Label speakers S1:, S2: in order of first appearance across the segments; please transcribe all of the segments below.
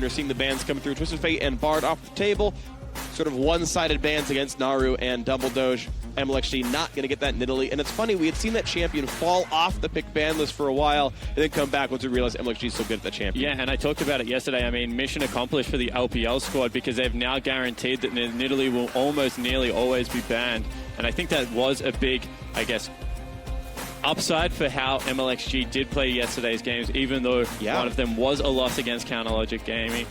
S1: You're seeing the bans come through. Twisted Fate and Bard off the table. Sort of one-sided bans against Naru and Double Doge. MLXG not going to get that in Italy. And it's funny, we had seen that champion fall off the pick ban list for a while and then come back once we realized MLXG is so good at that champion.
S2: Yeah, and I talked about it yesterday. I mean, mission accomplished for the LPL squad because they've now guaranteed that Italy will almost nearly always be banned. And I think that was a big, I guess, upside for how MLXG did play yesterday's games, even though one of them was a loss against Counterlogic Gaming.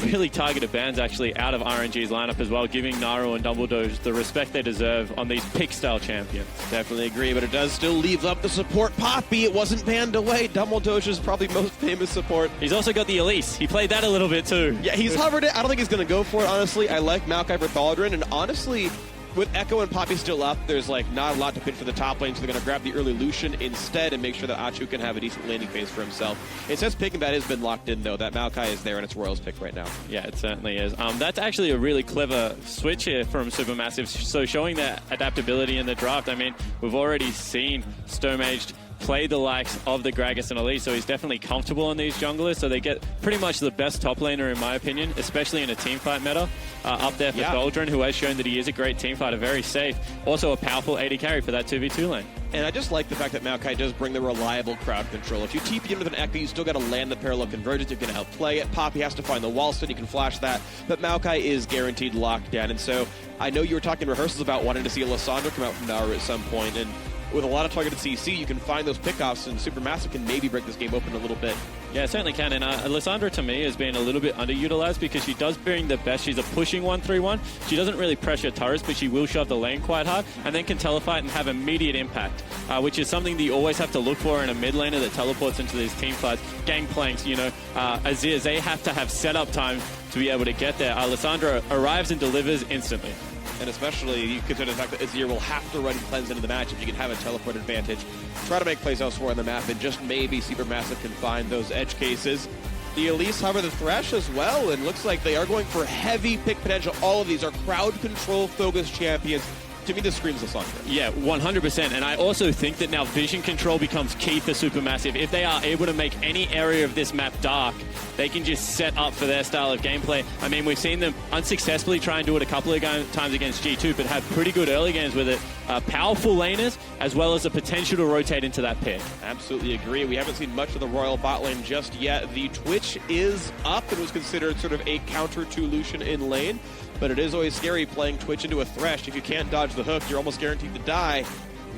S2: Really targeted bans actually out of RNG's lineup as well, giving Naru and Double Doge the respect they deserve on these pick-style champions.
S1: Definitely agree, but it does still leave up the support Poppy. It wasn't banned away. Double Doge's probably most famous support.
S2: He's also got the Elise. He played that a little bit too.
S1: Yeah, he's hovered it. I don't think he's going to go for it, honestly. I like Maokai for Thaldrin, and honestly, with Echo and Poppy still up, there's like not a lot to pitch for the top lane, so they're going to grab the early Lucian instead and make sure that Achu can have a decent landing phase for himself. It says picking that has been locked in, though. That Maokai is there, and it's Royal's pick right now.
S2: Yeah, it certainly is. That's actually a really clever switch here from Supermassive, so showing that adaptability in the draft. I mean, we've already seen Stomaged play the likes of the Gragas and Elise, so he's definitely comfortable on these junglers, so they get pretty much the best top laner in my opinion, especially in a teamfight meta. Up there for Thaldrin, who has shown that he is a great teamfighter, very safe. Also a powerful AD carry for that 2v2 lane.
S1: And I just like the fact that Maokai does bring the reliable crowd control. If you TP in with an Echo, you still got to land the parallel convergence. You're going to outplay it. Poppy has to find the wall stun. You can flash that. But Maokai is guaranteed lockdown. And so I know you were talking in rehearsals about wanting to see a Lissandra come out from Naru at some point. And with a lot of targeted CC, you can find those pickoffs, and Supermassive can maybe break this game open a little bit.
S2: Yeah, it certainly can. And Lissandra, to me, has been a little bit underutilized because she does bring the best. She's a pushing 1-3-1. She doesn't really pressure turrets, but she will shove the lane quite hard and then can telefight and have immediate impact, which is something that you always have to look for in a mid laner that teleports into these team fights. Gangplanks, you know, Azirs, they have to have setup time to be able to get there. Lissandra arrives and delivers instantly.
S1: And especially, you consider the fact that Azir will have to run cleanse into the match if you can have a teleport advantage. Try to make plays elsewhere on the map, and just maybe Supermassive can find those edge cases. The Elise hover the Thresh as well, and looks like they are going for heavy pick potential. All of these are crowd control focused champions. To me, this screams Lissandra.
S2: Yeah, 100%. And I also think that now vision control becomes key for Supermassive. If they are able to make any area of this map dark, they can just set up for their style of gameplay. I mean, we've seen them unsuccessfully try and do it a couple of times against G2, but have pretty good early games with it. Powerful laners, as well as the potential to rotate into that pick.
S1: Absolutely agree. We haven't seen much of the Royal bot lane just yet. The Twitch is up and was considered sort of a counter to Lucian in lane, but it is always scary playing Twitch into a Thresh. If you can't dodge the hook, you're almost guaranteed to die.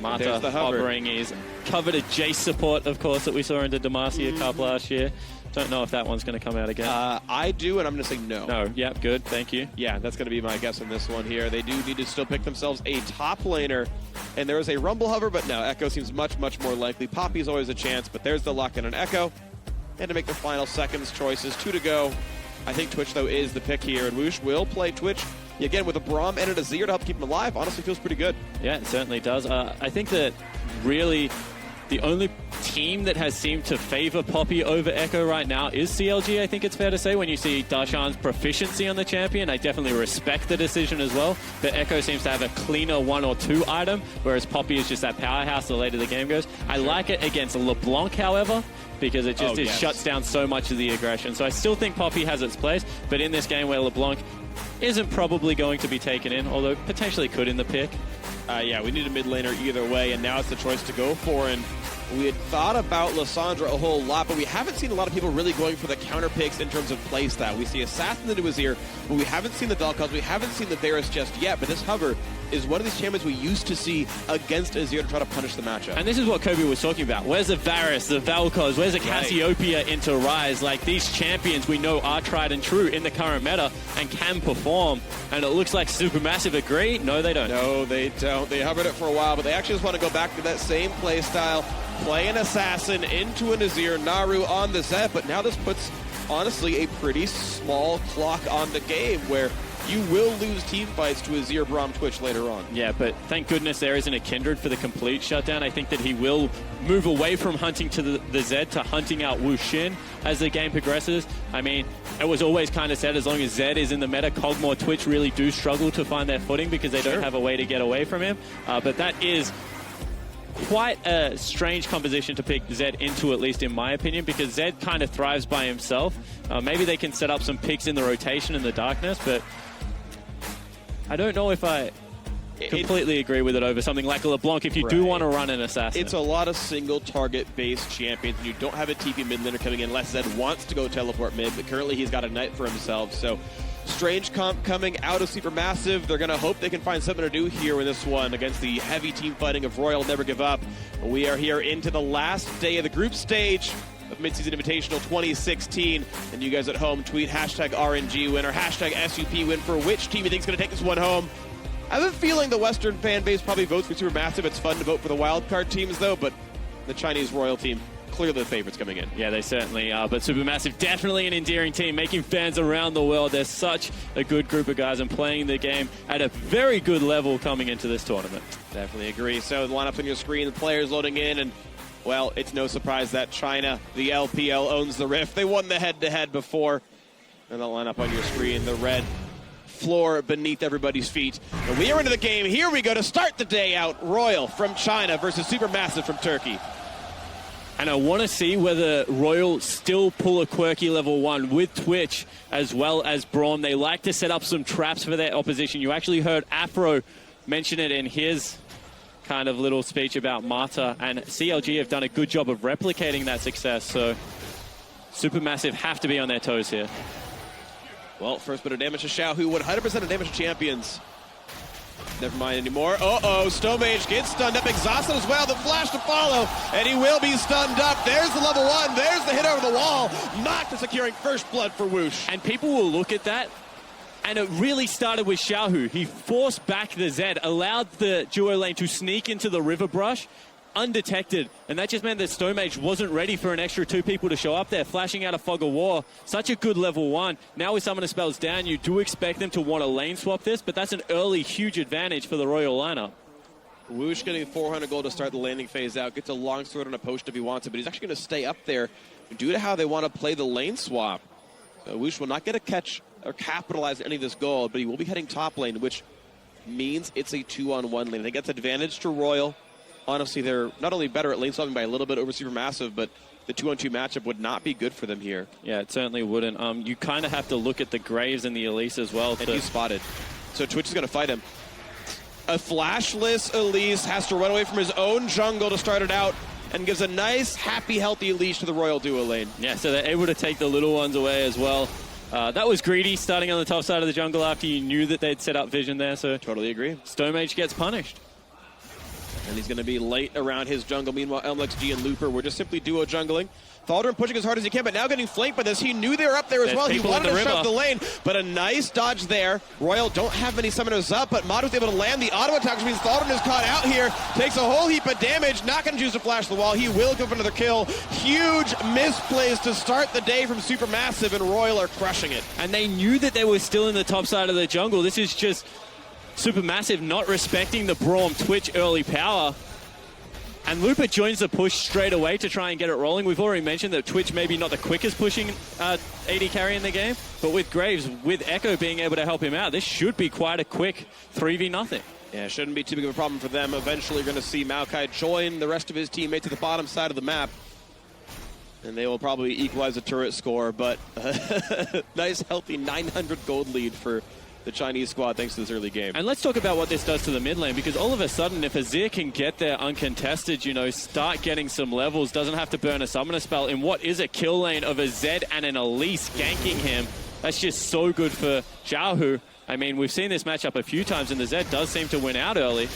S2: Mata
S1: the
S2: hovering is covered a Jace support, of course, that we saw in the Demacia Cup last year. Don't know if that one's going to come out again.
S1: I do, and I'm going to say no.
S2: No, yep, good, thank you.
S1: Yeah, that's going to be my guess on this one here. They do need to still pick themselves a top laner, and there is a Rumble hover, but no, Echo seems much, much more likely. Poppy's always a chance, but there's the lock in on Echo. And to make the final seconds choices, 2 to go. I think Twitch, though, is the pick here, and Woosh will play Twitch. Again, with a Braum and an Azir to help keep him alive, honestly feels pretty good.
S2: Yeah, it certainly does. I think that really the only team that has seemed to favor Poppy over Echo right now is CLG, I think it's fair to say. When you see Darshan's proficiency on the champion, I definitely respect the decision as well. But Echo seems to have a cleaner 1 or 2 item, whereas Poppy is just that powerhouse the later the game goes. I like it against LeBlanc, however, because it just shuts down so much of the aggression. So I still think Poppy has its place, but in this game where LeBlanc isn't probably going to be taken in, although potentially could in the pick.
S1: Yeah, we need a mid laner either way, and now it's the choice to go for. And we had thought about Lissandra a whole lot, but we haven't seen a lot of people really going for the counter picks in terms of playstyle. We see Assassin into Azir, but we haven't seen the Vel'Koz, we haven't seen the Varus just yet, but this hover is one of these champions we used to see against Azir to try to punish the matchup.
S2: And this is what Kobe was talking about. Where's the Varus, the Vel'Koz, where's the Cassiopeia into Ryze? Like, these champions we know are tried and true in the current meta and can perform. And it looks like Supermassive agree. No, they don't.
S1: No, they don't. They hovered it for a while, but they actually just want to go back to that same playstyle. Play an Assassin into an Azir, Naru on the Zed, but now this puts, honestly, a pretty small clock on the game where you will lose team fights to Azir Braum Twitch later on.
S2: Yeah, but thank goodness there isn't a Kindred for the complete shutdown. I think that he will move away from hunting to the Zed to hunting out Wu Xin as the game progresses. I mean, it was always kind of said as long as Zed is in the meta, Kog'Maw Twitch really do struggle to find their footing because they don't have a way to get away from him. But that is quite a strange composition to pick Zed into, at least in my opinion, because Zed kind of thrives by himself. Maybe they can set up some picks in the rotation in the darkness, but I don't know if I completely agree with it over something like a LeBlanc if you do want to run an assassin.
S1: It's a lot of single target based champions, and you don't have a TP mid laner coming in unless Zed wants to go teleport mid, but currently he's got a Knight for himself. So strange comp coming out of Supermassive. They're going to hope they can find something to do here in this one against the heavy team fighting of Royal Never Give Up. We are here into the last day of the group stage of Midseason Invitational 2016. And you guys at home, tweet hashtag RNG win or hashtag SUP win for which team you think is going to take this one home. I have a feeling the Western fan base probably votes for Supermassive. It's fun to vote for the wildcard teams, though, but the Chinese Royal team, clearly the favorites coming in.
S2: Yeah, they certainly are. But Supermassive, definitely an endearing team, making fans around the world. They're such a good group of guys and playing the game at a very good level coming into this tournament.
S1: Definitely agree. So the lineup on your screen, the players loading in, and, well, it's no surprise that China, the LPL, owns the Rift. They won the head-to-head before. And the lineup on your screen, the red floor beneath everybody's feet. And we are into the game. Here we go to start the day out. Royal from China versus Supermassive from Turkey.
S2: And I want to see whether Royal still pull a quirky level 1 with Twitch as well as Braum. They like to set up some traps for their opposition. You actually heard Afro mention it in his kind of little speech about Marta, and CLG have done a good job of replicating that success. So Supermassive have to be on their toes here.
S1: Well, first bit of damage to Xiao, who 100% of damage to champions. Never mind anymore. Uh-oh, Stomage gets stunned up, exhausted as well. The flash to follow, and he will be stunned up. There's the level 1. There's the hit over the wall. Noctis securing first blood for Whoosh.
S2: And people will look at that, and it really started with Xiaohu. He forced back the Zed, allowed the duo lane to sneak into the river brush, undetected, and that just meant that Stomage wasn't ready for an extra 2 people to show up there, flashing out a Fog of War. Such a good level 1. Now with Summoner Spells down, you do expect them to want to lane swap this, but that's an early huge advantage for the Royal lineup.
S1: Whoosh getting 400 gold to start the landing phase out, gets a longsword and a potion if he wants it, but he's actually going to stay up there due to how they want to play the lane swap. So Whoosh will not get a catch or capitalize any of this gold, but he will be heading top lane, which means it's a 2-on-1 lane. I think that's advantage to Royal. Honestly, they're not only better at lane swapping by a little bit over Supermassive, but the 2-on-2 matchup would not be good for them here.
S2: Yeah, it certainly wouldn't. You kind of have to look at the Graves and the Elise as well.
S1: And he's spotted. So Twitch is going to fight him. A flashless Elise has to run away from his own jungle to start it out, and gives a nice, happy, healthy Elise to the Royal duo lane.
S2: Yeah, so they're able to take the little ones away as well. That was greedy, starting on the top side of the jungle after you knew that they'd set up vision there. So
S1: totally agree.
S2: Stomage gets punished.
S1: And he's going to be late around his jungle. Meanwhile, LMXG and Looper were just simply duo jungling. Thaldern pushing as hard as he can, but now getting flanked by this. He knew they were up there as well. He wanted to shove the lane, but a nice dodge there. Royal don't have many summoners up, but Mod was able to land the auto attack, which means Thaldern is caught out here. Takes a whole heap of damage. Not going to choose to flash the wall. He will go for another kill. Huge misplays to start the day from Supermassive, and Royal are crushing it.
S2: And they knew that they were still in the top side of the jungle. This is just Supermassive not respecting the Braum Twitch early power. And Looper joins the push straight away to try and get it rolling. We've already mentioned that Twitch maybe not the quickest pushing AD carry in the game, but with Graves, with Echo being able to help him out, this should be quite a quick 3v0.
S1: Yeah, it shouldn't be too big of a problem for them. Eventually, you're going to see Maokai join the rest of his teammates at the bottom side of the map. And they will probably equalize the turret score, but nice, healthy 900 gold lead for the Chinese squad thanks to this early game.
S2: And let's talk about what this does to the mid lane, because all of a sudden, if Azir can get there uncontested, you know, start getting some levels, doesn't have to burn a summoner spell in what is a kill lane of a Zed and an Elise ganking him, that's just so good for Xiaohu. I mean, we've seen this matchup a few times, and the Zed does seem to win out early.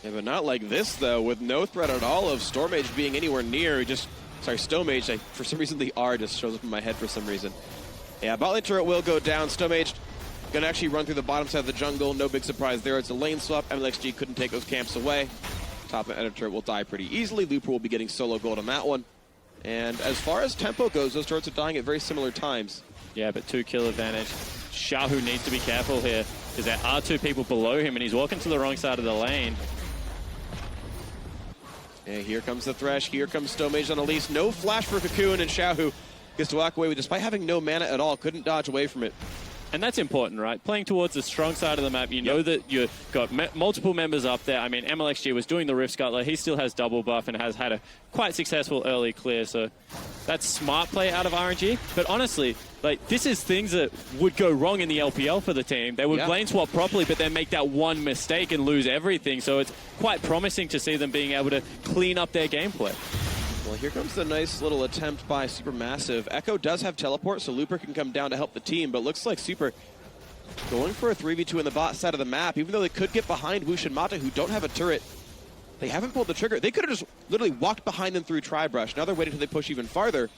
S1: Yeah, but not like this, though, with no threat at all of Stormage being anywhere near. Stomage, for some reason the R just shows up in my head for some reason. Yeah, bot lane turret will go down. Stomage going to actually run through the bottom side of the jungle. No big surprise there. It's a lane swap. MLXG couldn't take those camps away. Top end turret will die pretty easily. Looper will be getting solo gold on that one. And as far as tempo goes, those turrets are dying at very similar times.
S2: Yeah, but 2 kill advantage. Xiaohu needs to be careful here, because there are 2 people below him, and he's walking to the wrong side of the lane.
S1: Yeah, here comes the Thresh. Here comes Stomage on Elise. No flash for Cocoon, and Xiaohu gets to walk away with, despite having no mana at all, couldn't dodge away from it.
S2: And that's important, right? Playing towards the strong side of the map, you know that you've got multiple members up there. I mean, MLXG was doing the Rift Scuttler. He still has double buff and has had a quite successful early clear. So that's smart play out of RNG. But honestly, like, this is things that would go wrong in the LPL for the team. They would lane swap properly, but then make that one mistake and lose everything. So it's quite promising to see them being able to clean up their gameplay.
S1: Well, here comes the nice little attempt by Supermassive. Echo does have teleport, so Looper can come down to help the team, but looks like Super going for a 3v2 in the bot side of the map. Even though they could get behind Woosh and Mata, who don't have a turret, they haven't pulled the trigger. They could have just literally walked behind them through Tri-Brush. Now they're waiting until they push even farther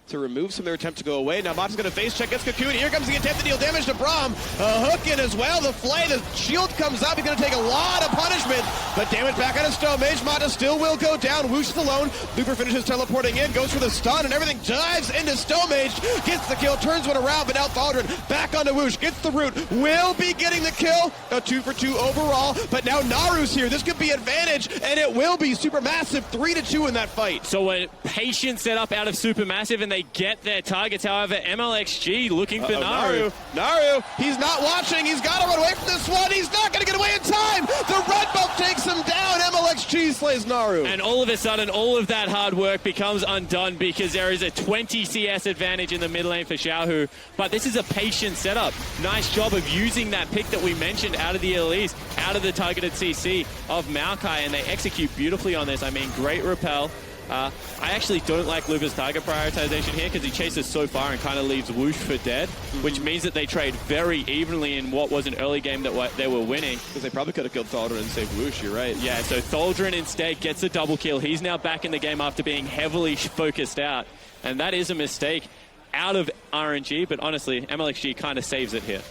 S1: to remove some of their attempt to go away. Now Mata's going to face check, gets Cocoon. Here comes the attempt to deal damage to Braum. A hook in as well. The flay, the shield comes up. He's going to take a lot of punishment, but damage back out of Stone Mage. Mata still will go down. Woosh is alone. Looper finishes teleporting in, goes for the stun, and everything dives into Stone Mage. Gets the kill, turns one around, but now Thaldrin back onto Woosh. Gets the root. Will be getting the kill. A 2 for 2 overall, but now Naru's here. This could be advantage, and it will be Supermassive 3-2 in that fight.
S2: So a patient setup out of Supermassive, and they get their targets. However, MLXG looking for Naru.
S1: Naru, he's not watching. He's got to run away from this one. He's not going to get away in time. The red buff takes him down. MLXG slays Naru.
S2: And all of a sudden, all of that hard work becomes undone because there is a 20 CS advantage in the mid lane for Xiaohu. But this is a patient setup. Nice job of using that pick that we mentioned out of the Elise, out of the targeted CC of Maokai, and they execute beautifully on this. I mean, great repel. I actually don't like Luba's target prioritization here because he chases so far and kind of leaves Woosh for dead, which means that they trade very evenly in what was an early game that they were winning.
S1: Because they probably could have killed Thaldrin and saved Woosh, you're right.
S2: Yeah, so Thaldrin instead gets a double kill. He's now back in the game after being heavily focused out, and that is a mistake out of RNG, but honestly, MLXG kind of saves it here.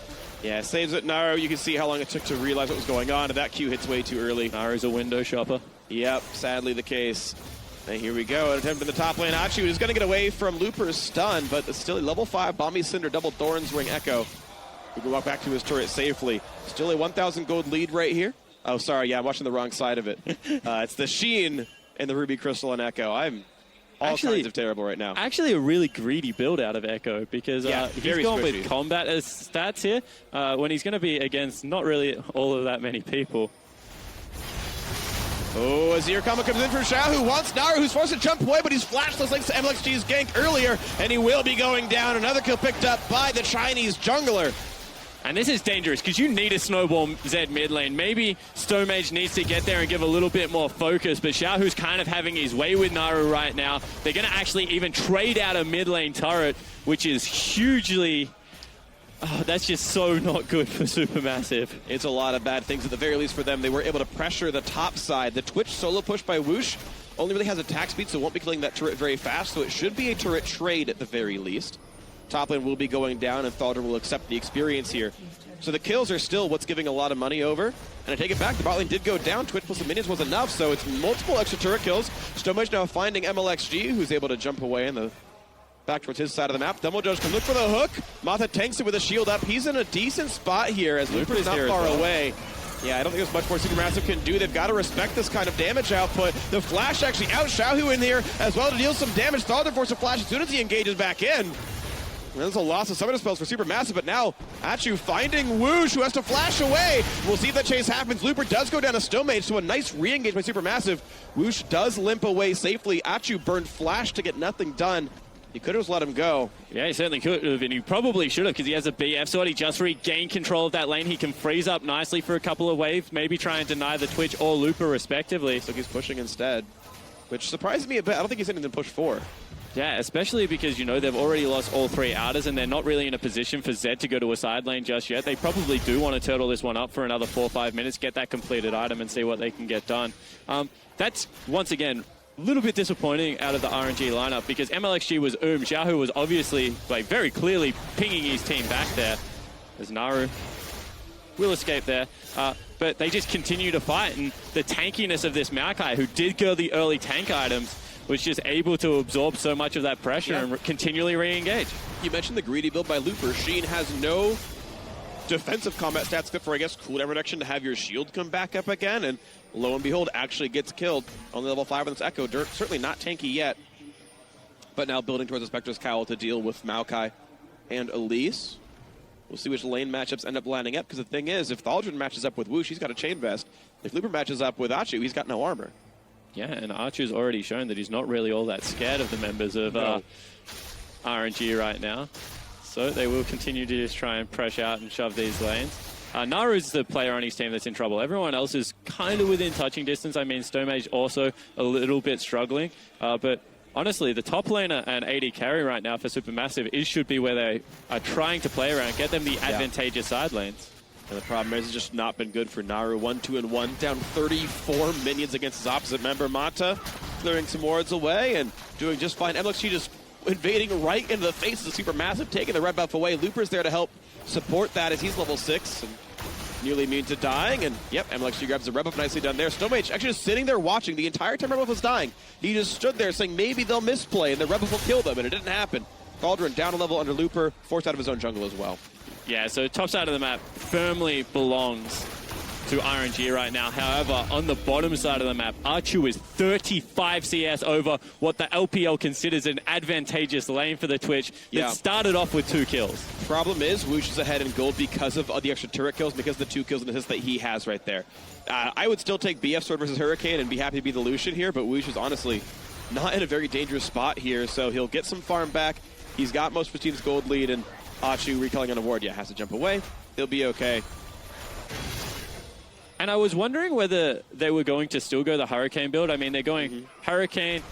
S1: Yeah, saves it. Naru, you can see how long it took to realize what was going on, and that Q hits way too early.
S2: Naru's a window shopper.
S1: Yep, sadly the case. And here we go, an attempt in the top lane. Achu is going to get away from Looper's stun, but it's still a level 5 Bomby Cinder, double Thorns Ring Echo. He can walk back to his turret safely. Still a 1,000 gold lead right here. Oh, sorry, yeah, I'm watching the wrong side of it. It's the Sheen and the Ruby Crystal and Echo. I'm all kinds of terrible right now.
S2: Actually a really greedy build out of Echo because he's going with combat as stats here when he's going to be against not really all of that many people.
S1: Oh, Azir Kama comes in for Xiao, who wants Naru, who's forced to jump away, but he's flashless thanks to MLXG's gank earlier, and he will be going down. Another kill picked up by the Chinese jungler.
S2: And this is dangerous because you need a snowball Zed mid lane. Maybe Stone Mage needs to get there and give a little bit more focus, but Xiaohu's kind of having his way with Naru right now. They're going to actually even trade out a mid lane turret, which is hugely... Oh, that's just so not good for Supermassive.
S1: It's a lot of bad things at the very least for them. They were able to pressure the top side. The Twitch solo push by Woosh only really has attack speed, so won't be killing that turret very fast, so it should be a turret trade at the very least. Top lane will be going down, and Thaldrin will accept the experience here. So the kills are still what's giving a lot of money over. And I take it back, the bot lane did go down. Twitch plus the minions was enough, so it's multiple extra turret kills. Stone Mage now finding MLXG, who's able to jump away in the back towards his side of the map. Dumble Judge can look for the hook. Mata tanks it with a shield up. He's in a decent spot here as Looper's not far away. Yeah, I don't think there's much more Supermassive can do. They've got to respect this kind of damage output. The flash actually out Xiaohu in here as well to deal some damage. Thaldrin forces a flash as soon as he engages back in. There's a loss of summoner spells for Supermassive, but now Achu finding Woosh, who has to flash away. We'll see if that chase happens. Looper does go down a Stone Mage, so a nice re-engage by Supermassive. Woosh does limp away safely. Achu burned flash to get nothing done. He could have just let him go.
S2: Yeah, he certainly could have, and he probably should have because he has a BF sword. He just regained control of that lane. He can freeze up nicely for a couple of waves, maybe try and deny the Twitch or Looper respectively.
S1: So he's pushing instead, which surprised me a bit. I don't think he's anything to push for.
S2: Yeah, especially because, you know, they've already lost all 3 outers and they're not really in a position for Zed to go to a side lane just yet. They probably do want to turtle this one up for another 4 or 5 minutes, get that completed item and see what they can get done. That's, once again, a little bit disappointing out of the RNG lineup because MLXG was Xiaohu was obviously, like, very clearly pinging his team back there. As Naru will escape there. But they just continue to fight, and the tankiness of this Maokai, who did go the early tank items, was just able to absorb so much of that pressure and continually re-engage.
S1: You mentioned the greedy build by Looper. Sheen has no defensive combat stats except for, I guess, cooldown reduction to have your shield come back up again, and lo and behold, actually gets killed. Only level 5 on this Echo. Dirt, certainly not tanky yet, but now building towards the Spectre's Cowl to deal with Maokai and Elise. We'll see which lane matchups end up lining up, because the thing is, if Thaldron matches up with Woosh, he's got a chain vest. If Looper matches up with Achu, he's got no armor.
S2: Yeah, and Achu's already shown that he's not really all that scared of the members of RNG right now. So they will continue to just try and press out and shove these lanes. Naru's the player on his team that's in trouble. Everyone else is kind of within touching distance. I mean, Stomage also a little bit struggling. But honestly, the top laner and AD carry right now for Supermassive should be where they are trying to play around, get them the advantageous side lanes.
S1: And the problem is, it's just not been good for Naru. 1-2-1, down 34 minions against his opposite member, Mata, clearing some wards away and doing just fine. MLXG just invading right into the face of Supermassive, taking the red buff away. Looper's there to help support that as he's level 6 and nearly immune to dying. And yep, MLXG grabs the red buff, nicely done there. Stomage actually just sitting there watching the entire time red buff was dying. He just stood there saying maybe they'll misplay and the red buff will kill them, and it didn't happen. Thaldron down a level under Looper, forced out of his own jungle as well.
S2: Yeah, so top side of the map firmly belongs to RNG right now. However, on the bottom side of the map, Achu is 35 CS over what the LPL considers an advantageous lane for the Twitch that started off with 2 kills.
S1: Problem is, Woosh is ahead in gold because of the extra turret kills, because of the 2 kills and assists that he has right there. I would still take BF Sword versus Hurricane and be happy to be the Lucian here, but Woosh is honestly not in a very dangerous spot here, so he'll get some farm back. He's got most of his team's gold lead, and Achu recalling on a ward, has to jump away. He'll be okay.
S2: And I was wondering whether they were going to still go the Hurricane build. I mean, they're going Hurricane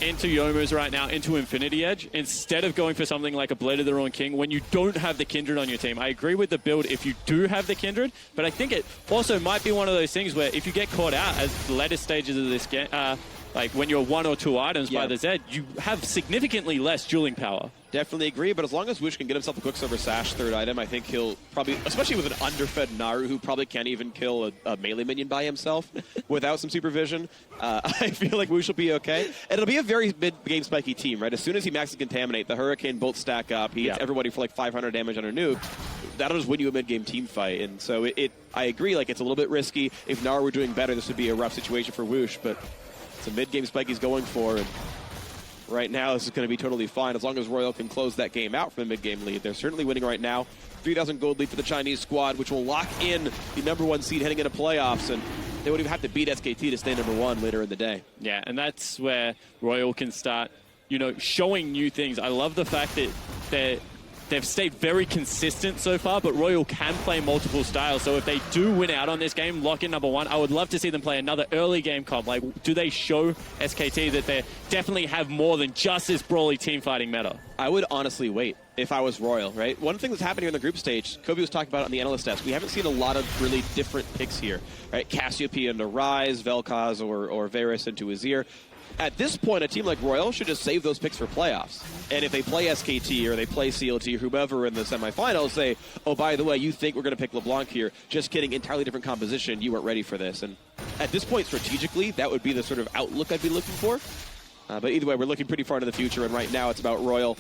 S2: into Yomu's right now, into Infinity Edge, instead of going for something like a Blade of the Ruined King when you don't have the Kindred on your team. I agree with the build if you do have the Kindred, but I think it also might be one of those things where if you get caught out at the later stages of this game, like when you're 1 or 2 items by the Zed, you have significantly less dueling power. Definitely
S1: agree, but as long as Woosh can get himself a Quicksilver Sash 3rd item, I think he'll probably, especially with an underfed Naru who probably can't even kill a melee minion by himself without some supervision, I feel like Woosh will be okay. And it'll be a very mid-game spiky team, right? As soon as he maxes Contaminate, the Hurricane bolts stack up, he hits everybody for like 500 damage on a nuke. That'll just win you a mid-game team fight. And so I agree, like it's a little bit risky. If Naru were doing better, this would be a rough situation for Woosh, but it's a mid-game spike he's going for, and right now this is going to be totally fine as long as Royal can close that game out from the mid-game lead. They're certainly winning right now. 3,000 gold lead for the Chinese squad, which will lock in the #1 seed heading into playoffs, and they would even have to beat SKT to stay #1 later in the day.
S2: Yeah, and that's where Royal can start, showing new things. I love the fact that they've stayed very consistent so far, but Royal can play multiple styles. So if they do win out on this game, lock in #1, I would love to see them play another early game comp. Like, do they show SKT that they definitely have more than just this brawly team fighting meta?
S1: I would honestly wait if I was Royal, right? One thing that's happened here in the group stage, Kobe was talking about it on the analyst desk, we haven't seen a lot of really different picks here, right? Cassiopeia into Ryze, Vel'Koz or Varus into Azir. At this point, a team like Royal should just save those picks for playoffs. And if they play SKT or they play CLT or whomever in the semifinals, say, oh, by the way, you think we're going to pick LeBlanc here. Just kidding, entirely different composition. You weren't ready for this. And at this point, strategically, that would be the sort of outlook I'd be looking for. But either way, we're looking pretty far into the future. And right now, it's about Royal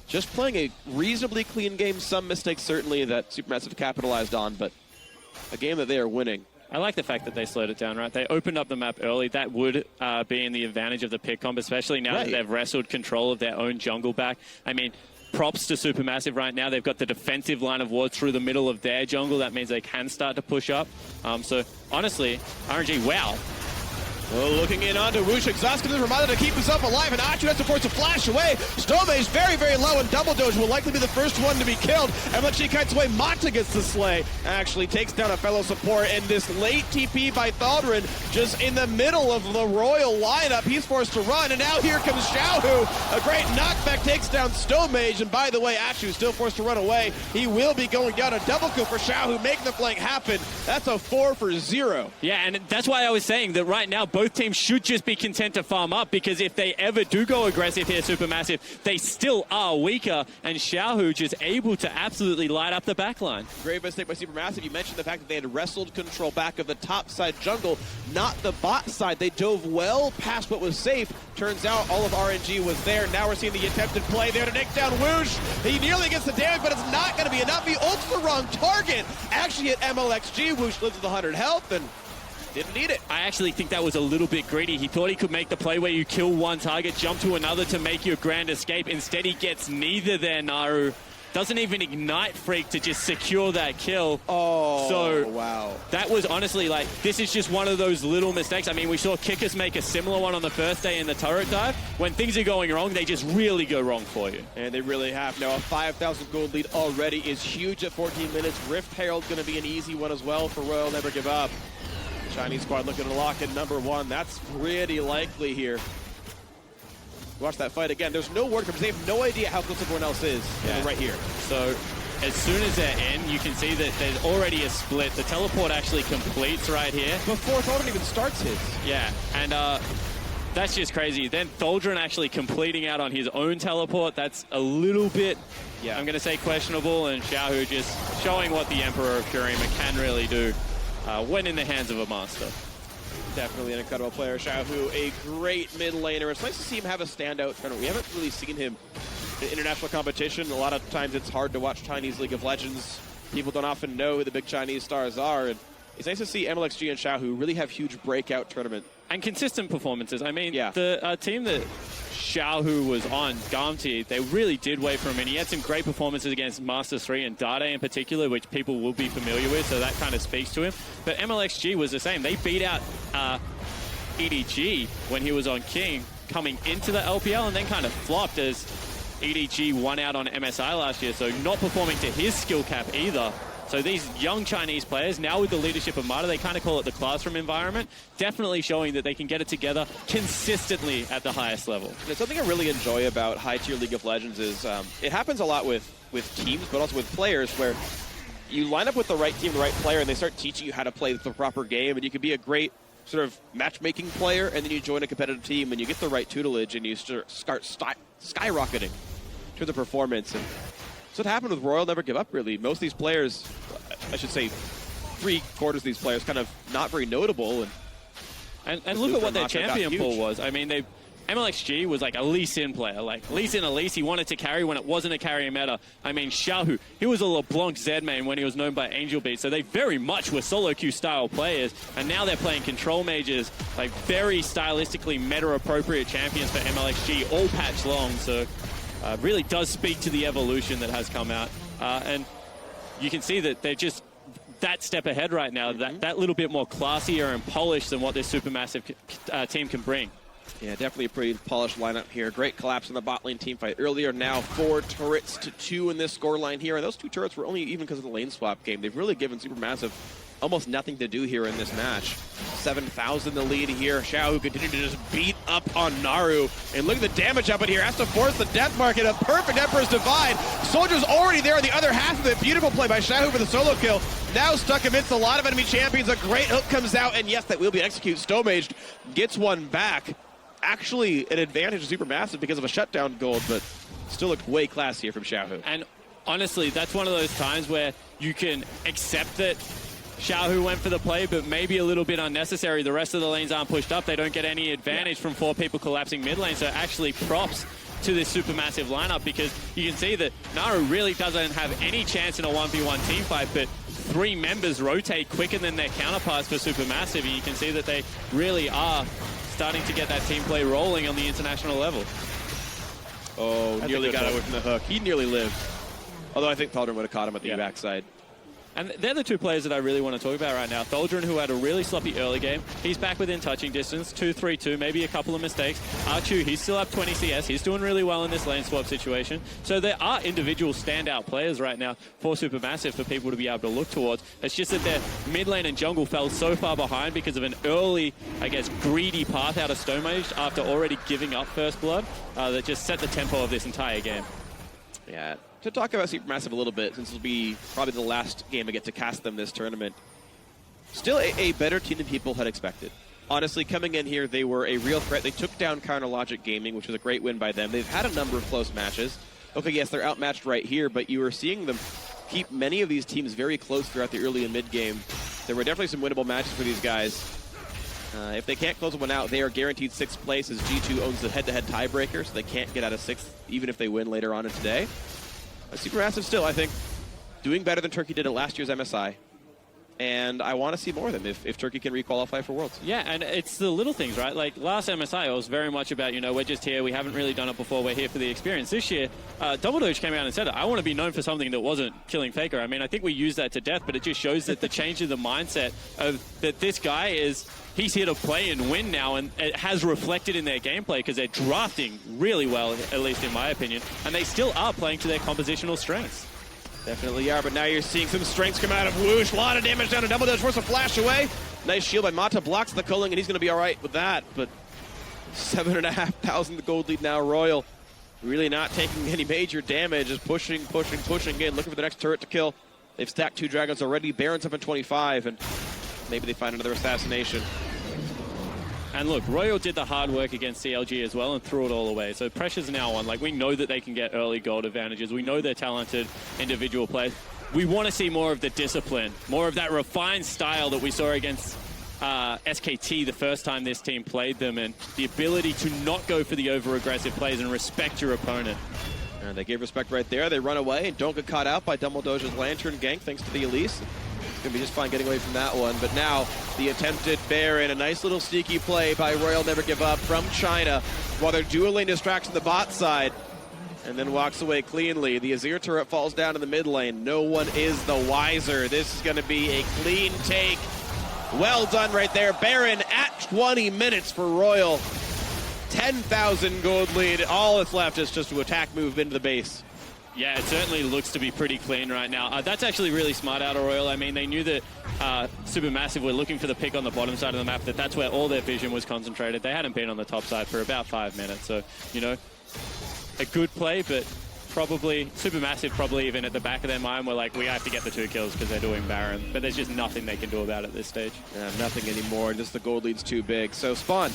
S1: just playing a reasonably clean game. Some mistakes, certainly, that Supermassive capitalized on, but a game that they are winning.
S2: I like the fact that they slowed it down, right? They opened up the map early. That would be in the advantage of the pick comp, especially now that they've wrestled control of their own jungle back. I mean, props to Supermassive right now. They've got the defensive line of wards through the middle of their jungle. That means they can start to push up. So, honestly, RNG, wow.
S1: Well, looking in onto Woosh, exhausted and reminded to keep himself alive, and Achu has to force a flash away. Stomage very, very low, and Double Doge will likely be the first one to be killed. And when she kites away, Mata gets the slay. Actually takes down a fellow support, and this late TP by Thaldron, just in the middle of the Royal lineup. He's forced to run, and now here comes Xiaohu. A great knockback takes down Stomage, and by the way, Achu still forced to run away. He will be going down. A double kill for Xiaohu, making the flank happen. That's a 4 for 0.
S2: Yeah, and that's why I was saying that right now, both teams should just be content to farm up, because if they ever do go aggressive here, Supermassive, they still are weaker, and Xiaohu just able to absolutely light up the backline.
S1: Great mistake by Supermassive. You mentioned the fact that they had wrestled control back of the top side jungle, not the bot side. They dove well past what was safe. Turns out all of RNG was there. Now we're seeing the attempted play there to take down Woosh. He nearly gets the damage, but it's not going to be enough. He ults the wrong target. Actually hit MLXG. Woosh lives with 100 health, and didn't need it.
S2: I actually think that was a little bit greedy. He thought he could make the play where you kill one target, jump to another to make your grand escape. Instead, he gets neither there, Naru. doesn't even ignite Freak to just secure that kill.
S1: Oh,
S2: so
S1: wow.
S2: That was honestly like, this is just one of those little mistakes. I mean, we saw Kickers make a similar one on the first day in the turret dive. When things are going wrong, they just really go wrong for you.
S1: And they really have. Now, a 5,000 gold lead already is huge at 14 minutes. Rift Herald's going to be an easy one as well for Royal Never Give Up. Chinese squad looking to lock in number 1. That's pretty likely here. Watch that fight again. There's no word because they have no idea how close everyone else is right here.
S2: So as soon as they're in, you can see that there's already a split. The teleport actually completes right here.
S1: Before Tholdren even starts his.
S2: Yeah, and that's just crazy. Then Tholdren actually completing out on his own teleport. That's a little bit, I'm going to say questionable. And Xiaohu just showing what the Emperor of Kurima can really do when in the hands of a master.
S1: Definitely an incredible player, Xiaohu, a great mid laner. It's nice to see him have a standout tournament. We haven't really seen him in international competition. A lot of times it's hard to watch Chinese League of Legends. People don't often know who the big Chinese stars are. And it's nice to see MLXG and Xiaohu really have huge breakout tournament.
S2: And consistent performances. I mean, the team that Xiaohu was on, Gamti, they really did wait for him. And he had some great performances against Masters 3 and Dade in particular, which people will be familiar with, so that kind of speaks to him. But MLXG was the same. They beat out EDG when he was on King, coming into the LPL, and then kind of flopped as EDG won out on MSI last year, so not performing to his skill cap either. So these young Chinese players, now with the leadership of Mata, they kind of call it the classroom environment, definitely showing that they can get it together consistently at the highest level.
S1: And something I really enjoy about high-tier League of Legends is it happens a lot with teams, but also with players, where you line up with the right team, the right player, and they start teaching you how to play the proper game, and you can be a great sort of matchmaking player, and then you join a competitive team, and you get the right tutelage, and you start skyrocketing to the performance. And so what happened with Royal Never Give Up, really. Most of these players, I should say 3/4 of these players, kind of not very notable.
S2: And look at what their champion pool was. I mean, MLXG was like a Lee Sin player. Like, Lee Sin Elise, he wanted to carry when it wasn't a carry meta. I mean, Xiaohu, he was a LeBlanc Z main when he was known by Angel Beat. So they very much were solo queue style players. And now they're playing control mages, like very stylistically meta-appropriate champions for MLXG, all patch long. So really does speak to the evolution that has come out. And you can see that they're just that step ahead right now, that little bit more classier and polished than what this supermassive team can bring.
S1: Yeah, definitely a pretty polished lineup here. Great collapse in the bot lane team fight earlier. Now 4 turrets to 2 in this scoreline here. And those 2 turrets were only even because of the lane swap game. They've really given Supermassive almost nothing to do here in this match. 7,000 the lead here. Xiaohu continued to just beat up on Naru. And look at the damage up in here. Has to force the death market. A perfect Emperor's Divide. Soldier's already there on the other half of it. Beautiful play by Xiaohu for the solo kill. Now stuck amidst a lot of enemy champions. A great hook comes out. And yes, that will be executed. Stomaged gets one back. Actually an advantage to Supermassive because of a shutdown gold, but still looked way classier from Xiaohu.
S2: And honestly, that's one of those times where you can accept that Xiaohu went for the play, but maybe a little bit unnecessary. The rest of the lanes aren't pushed up. They don't get any advantage from 4 people collapsing mid lane. So actually props to this Supermassive lineup, because you can see that Naru really doesn't have any chance in a 1v1 team fight, but 3 members rotate quicker than their counterparts for Supermassive. And you can see that they really are starting to get that team play rolling on the international level.
S1: Oh, nearly got away from the hook. He nearly lived. Although I think Tholdren would have caught him at the backside.
S2: And they're the 2 players that I really want to talk about right now. Tholdren, who had a really sloppy early game. He's back within touching distance, 2-3-2, maybe a couple of mistakes. Archu, he's still up 20 CS. He's doing really well in this lane swap situation. So there are individual standout players right now for Supermassive for people to be able to look towards. It's just that their mid lane and jungle fell so far behind because of an early, I guess, greedy path out of Stomage after already giving up first blood that just set the tempo of this entire game.
S1: Yeah. To talk about Supermassive a little bit, since it'll be probably the last game I get to cast them this tournament. Still a better team than people had expected. Honestly, coming in here, they were a real threat. They took down Counter Logic Gaming, which was a great win by them. They've had a number of close matches. Okay, yes, they're outmatched right here, but you were seeing them keep many of these teams very close throughout the early and mid game. There were definitely some winnable matches for these guys. If they can't close one out, they are guaranteed 6th place, as G2 owns the head-to-head tiebreaker, so they can't get out of 6th, even if they win later on in today. Supermassive still, I think, doing better than Turkey did at last year's MSI. And I want to see more of them if Turkey can requalify for Worlds.
S2: Yeah, and it's the little things, right? Like last MSI, it was very much about, we're just here. We haven't really done it before. We're here for the experience. This year, Double Doge came out and said, I want to be known for something that wasn't killing Faker. I mean, I think we used that to death, but it just shows that the change in the mindset of that this guy he's here to play and win now, and it has reflected in their gameplay because they're drafting really well, at least in my opinion, and they still are playing to their compositional strengths.
S1: Definitely are, but now you're seeing some strengths come out of Whoosh. A lot of damage down to Double Doge, force a flash away. Nice shield by Mata, blocks the culling, and he's going to be all right with that. But 7,500 gold lead now, Royal. Really not taking any major damage, just pushing again, looking for the next turret to kill. They've stacked 2 dragons already. Baron's up in 25, and maybe they find another assassination.
S2: And look, Royal did the hard work against CLG as well and threw it all away. So pressure's now on. Like, we know that they can get early gold advantages. We know they're talented individual players. We want to see more of the discipline, more of that refined style that we saw against SKT the first time this team played them, and the ability to not go for the over-aggressive plays and respect your opponent.
S1: And they gave respect right there. They run away and don't get caught out by Double Doge's Lantern gank thanks to the Elise. Going to be just fine getting away from that one. But now the attempted Baron, a nice little sneaky play by Royal Never Give Up from China while they're dueling distracts on the bot side, and then walks away cleanly. The Azir turret falls down in the mid lane. No one is the wiser. This is going to be a clean take. Well done right there. Baron at 20 minutes for Royal. 10,000 gold lead. All that's left is just to attack move into the base.
S2: Yeah, it certainly looks to be pretty clean right now. That's actually really smart out of Royal. I mean, they knew that Supermassive were looking for the pick on the bottom side of the map, that's where all their vision was concentrated. They hadn't been on the top side for about 5 minutes. So, a good play, but probably Supermassive probably even at the back of their mind were like, we have to get the 2 kills because they're doing Baron. But there's just nothing they can do about it at this stage.
S1: Yeah, nothing anymore. Just the gold lead's too big. So, Spawn,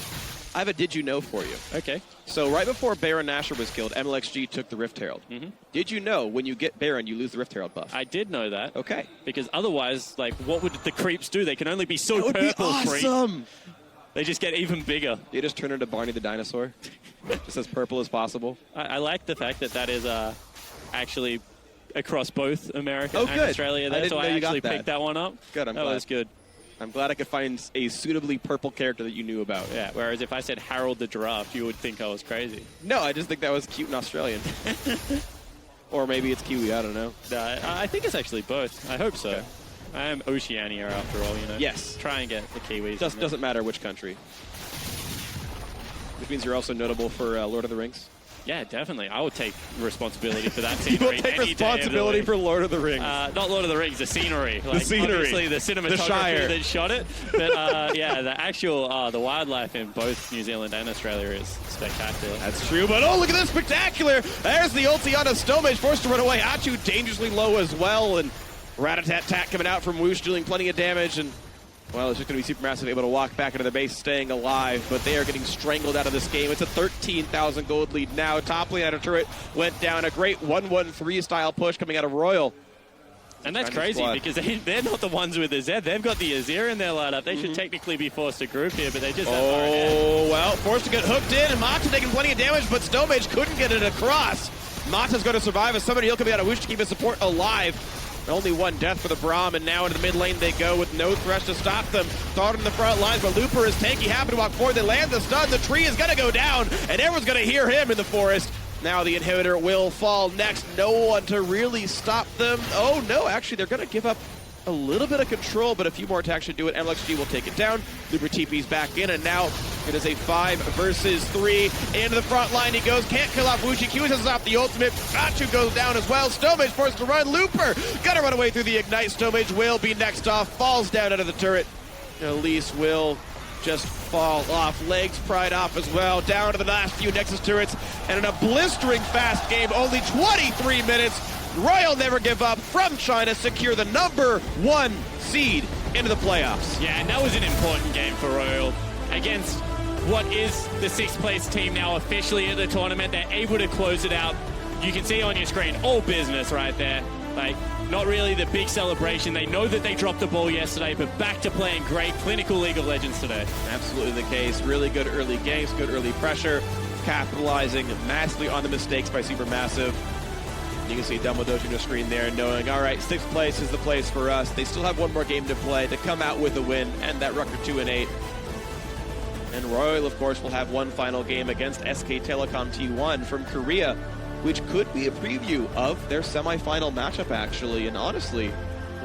S1: I have a did you know for you.
S2: Okay.
S1: So right before Baron Nashor was killed, MLXG took the Rift Herald. Did you know when you get Baron, you lose the Rift Herald buff?
S2: I did know that.
S1: Okay.
S2: Because otherwise, like, what would the creeps do? They can only be so
S1: that would
S2: purple
S1: be awesome.
S2: creep. They just get even bigger.
S1: You just turn into Barney the dinosaur. Just as purple as possible.
S2: I like the fact that is actually across both America and
S1: good.
S2: Australia there, so I actually picked that one up.
S1: Good, I'm glad.
S2: That was good.
S1: I'm glad I could find a suitably purple character that you knew about.
S2: Yeah, whereas if I said Harold the Giraffe, you would think I was crazy.
S1: No, I just think that was cute and Australian. Or maybe it's Kiwi, I don't know.
S2: I think it's actually both. I hope so.
S1: Okay.
S2: I am Oceania after all,
S1: Yes.
S2: Try and get the Kiwis.
S1: Doesn't matter which country. Which means you're also notable for Lord of the Rings.
S2: Yeah, definitely. I would take responsibility for that scenery.
S1: You will take responsibility for Lord of the Rings.
S2: Not Lord of the Rings, the scenery.
S1: The scenery.
S2: Obviously, the cinematography that shot it. But yeah, the actual the wildlife in both New Zealand and Australia is spectacular.
S1: That's true, but oh, look at this spectacular. There's the ulti on a Stomach, forced to run away. Achu dangerously low as well, and Rat-a-tat-tat coming out from Whoosh, dealing plenty of damage, and well, it's just going to be Supermassive able to walk back into the base, staying alive, but they are getting strangled out of this game. It's a 13,000 gold lead now. Top lane out of turret went down. A great 1-1-3 style push coming out of Royal.
S2: And that's crazy because they're not the ones with the Zed. They've got the Azir in their lineup. They should technically be forced to group here, but they just have far ahead.
S1: Well, forced to get hooked in, and Mata taking plenty of damage, but Stomach couldn't get it across. Mata's going to survive as somebody he'll coming out of Whoosh to keep his support alive. Only one death for the Braum, and now into the mid lane they go with no thresh to stop them. Thought in the front lines, but Looper is tanky, happy to walk forward. They land the stun, the tree is going to go down, and everyone's going to hear him in the forest. Now the inhibitor will fall next. No one to really stop them. Oh no, actually they're going to give up a little bit of control, but a few more attacks should do it. MLXG will take it down. Looper TP's back in, and now it is a 5 versus 3. Into the front line he goes, can't kill off Wuxi. Q doesn't stop the ultimate. Achu goes down as well. Stomach forced to run. Looper gonna run away through the Ignite. Stomach will be next off, falls down out of the turret. Elise will just fall off. Legs pried off as well. Down to the last few Nexus turrets, and in a blistering fast game, only 23 minutes, Royal Never Give Up from China secure the #1 seed into the playoffs.
S2: Yeah, and that was an important game for Royal against what is the 6th place team now officially at the tournament. They're able to close it out. You can see on your screen, all business right there. Like, not really the big celebration. They know that they dropped the ball yesterday, but back to playing great clinical League of Legends today.
S1: Absolutely the case. Really good early games, good early pressure, capitalizing massively on the mistakes by Supermassive. You can see Dumbo Dojo on the screen there, knowing, all right, 6th place is the place for us. They still have one more game to play to come out with a win, and that record 2-8. And Royal, of course, will have one final game against SK Telecom T1 from Korea, which could be a preview of their semifinal matchup, actually. And honestly,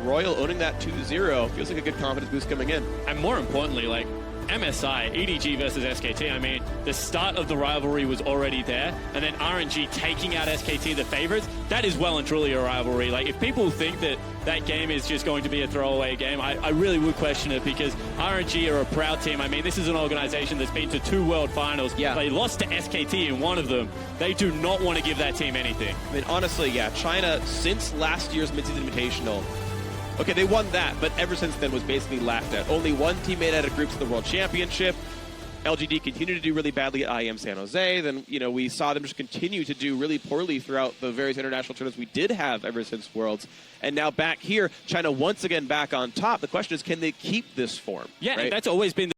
S1: Royal owning that 2-0 feels like a good confidence boost coming in.
S2: And more importantly, like, MSI, EDG versus SKT, I mean, the start of the rivalry was already there, and then RNG taking out SKT, the favorites, that is well and truly a rivalry. Like, if people think that that game is just going to be a throwaway game, I really would question it, because RNG are a proud team. I mean, this is an organization that's been to 2 World Finals.
S1: Yeah.
S2: They lost to SKT in one of them. They do not want to give that team anything.
S1: I mean, honestly, yeah, China, since last year's Mid-Season Invitational, okay, they won that, but ever since then was basically laughed at. Only one team made out of groups of the World Championship. LGD continued to do really badly at IEM San Jose. Then, you know, we saw them just continue to do really poorly throughout the various international tournaments we did have ever since Worlds. And now back here, China once again back on top. The question is, can they keep this form?
S2: Yeah,
S1: right?
S2: and that's always been